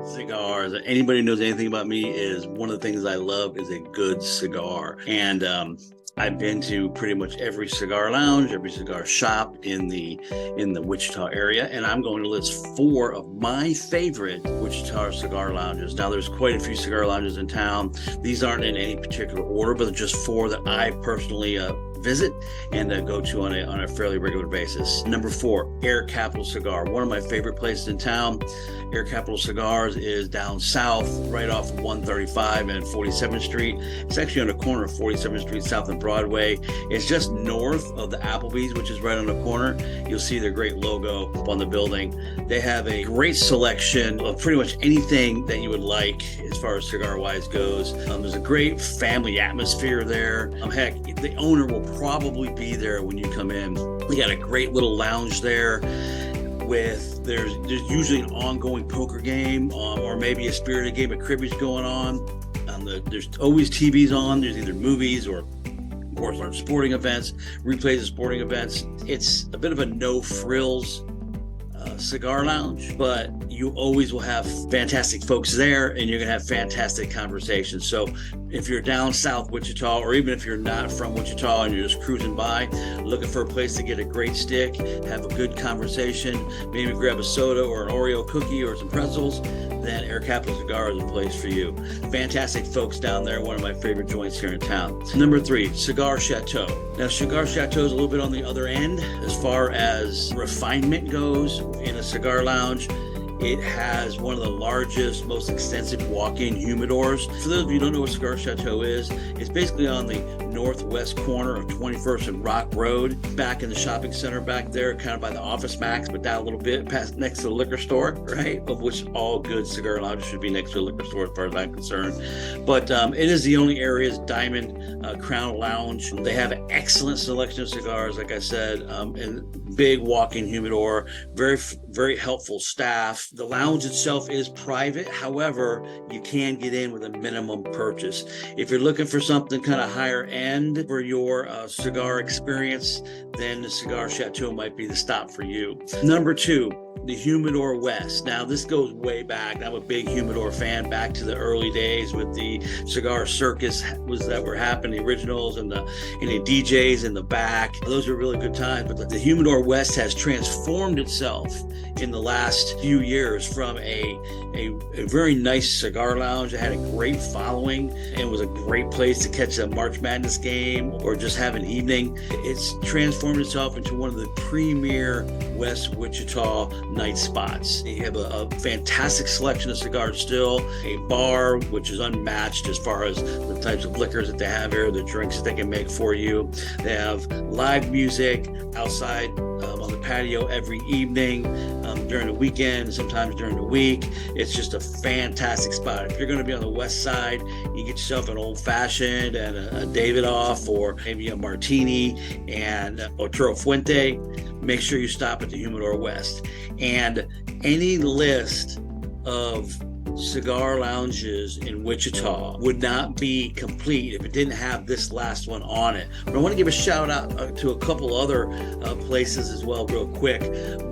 Cigars. Anybody who knows anything about me is one of the things I love is a good cigar. And I've been to pretty much every cigar lounge, every cigar shop in the Wichita area, and I'm going to list four of my favorite Wichita cigar lounges. Now, there's quite a few cigar lounges in town. These aren't in any particular order, but they're just four that I personally visit and go to on a fairly regular basis. Number four, Air Capital Cigar, one of my favorite places in town. Air Capital Cigars is down south, right off of 135 and 47th Street. It's actually on the corner of 47th Street South and Broadway. It's just north of the Applebee's, which is right on the corner. You'll see their great logo up on the building. They have a great selection of pretty much anything that you would like as far as cigar-wise goes. There's a great family atmosphere there. Heck, the owner will probably be there when you come in. We got a great little lounge there with there's usually an ongoing poker game or maybe a spirited game of cribbage going on. There's always TVs on. There's either movies or, of course, our sporting events, replays of sporting events. It's a bit of a no frills cigar lounge, but you always will have fantastic folks there and you're going to have fantastic conversations. So if you're down south Wichita, or even if you're not from Wichita and you're just cruising by looking for a place to get a great stick, have a good conversation, maybe grab a soda or an Oreo cookie or some pretzels, then Air Capital Cigar is a place for you. Fantastic folks down there, one of my favorite joints here in town. Number three, Cigar Chateau. Now, Cigar Chateau is a little bit on the other end as far as refinement goes in a cigar lounge. It has one of the largest, most extensive walk-in humidors. For those of you who don't know what Cigar Chateau is, it's basically on the northwest corner of 21st and Rock Road, back in the shopping center back there, kind of by the Office Max, but down a little bit past next to the liquor store, right? Of which all good cigar lounges should be next to a liquor store as far as I'm concerned. But it is the only area's Diamond Crown Lounge. They have an excellent selection of cigars, like I said, and big walk-in humidor, very, very helpful staff. The lounge itself is private. However, you can get in with a minimum purchase. If you're looking for something kind of higher end for your cigar experience, then the Cigar Chateau might be the stop for you. Number two, the Humidor West. Now, this goes way back. I'm a big Humidor fan, back to the early days with the Cigar Circus that were happening, the originals and the DJs in the back. Those are really good times. But the Humidor West has transformed itself in the last few years from a very nice cigar lounge. It had a great following and was a great place to catch a March Madness game or just have an evening. It's transformed itself into one of the premier West Wichita night spots. You have a fantastic selection of cigars still, a bar which is unmatched as far as the types of liquors that they have here, the drinks that they can make for you. They have live music outside on the patio every evening, during the weekend, sometimes during the week. It's just a fantastic spot. If you're going to be on the west side, you get yourself an old fashioned and a Davidoff, or maybe a martini and Otro Fuente, make sure you stop at the Humidor West. And any list of cigar lounges in Wichita would not be complete if it didn't have this last one on it. But I want to give a shout out to a couple other places as well real quick.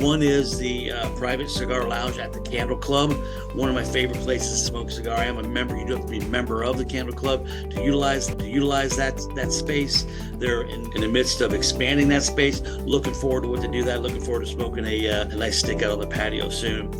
One is the private cigar lounge at the Candle Club, one of my favorite places to smoke a cigar. I am a member. You do have to be a member of the Candle Club to utilize that space. They're in the midst of expanding that space. Looking forward to what they do that. Looking forward to smoking a nice stick out on the patio soon.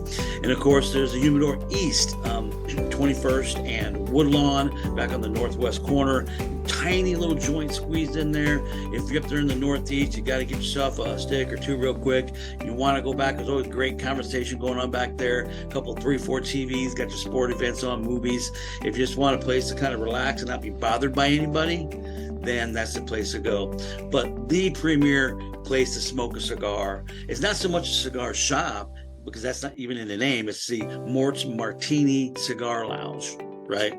And of course, there's the Humidor East, 21st and Woodlawn, back on the northwest corner. Tiny little joint squeezed in there. If you're up there in the northeast, you got to get yourself a stick or two real quick. You want to go back. There's always great conversation going on back there. A couple, 3, 4 TVs, got your sport events on, movies. If you just want a place to kind of relax and not be bothered by anybody, then that's the place to go. But the premier place to smoke a cigar, it's not so much a cigar shop, because that's not even in the name. It's the Mort's Martini Cigar Lounge, right?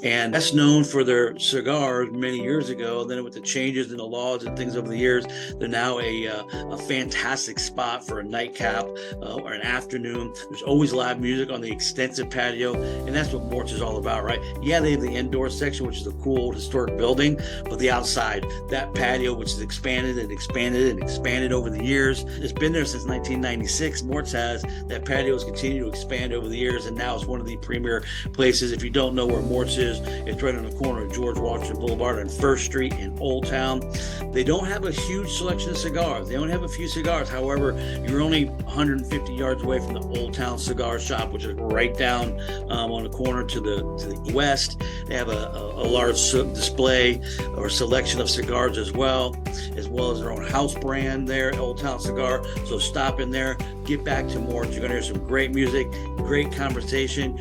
And that's known for their cigars many years ago. Then with the changes in the laws and things over the years, they're now a fantastic spot for a nightcap or an afternoon. There's always live music on the extensive patio, and that's what Mort's is all about, right? Yeah, they have the indoor section, which is a cool old historic building, but the outside, that patio, which is expanded and expanded and expanded over the years. It's been there since 1996. Mort's has. That patio has continued to expand over the years, and now it's one of the premier places. If you don't know where Mort's is, it's right on the corner of George Washington Boulevard and First Street in Old Town. They don't have a huge selection of cigars. They only have a few cigars. However, you're only 150 yards away from the Old Town Cigar Shop, which is right down on the corner to the west. They have a large display or selection of cigars as well as their own house brand there, Old Town Cigar. So stop in there, get back to Mort's. You're going to hear some great music, great conversation.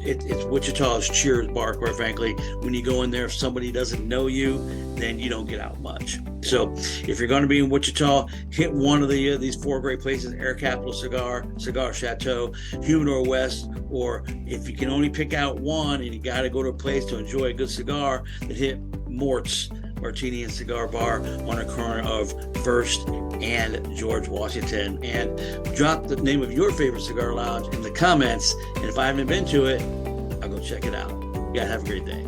It's Wichita's Cheers bar, quite frankly. When you go in there, if somebody doesn't know you, then you don't get out much. So if you're going to be in Wichita, hit one of these four great places: Air Capital Cigar, Cigar Chateau, Humidor West, or if you can only pick out one and you got to go to a place to enjoy a good cigar, then hit Mort's Martini and Cigar Bar on the corner of First and George Washington. And drop the name of your favorite cigar lounge in the comments. And if I haven't been to it, I'll go check it out. Yeah, have a great day.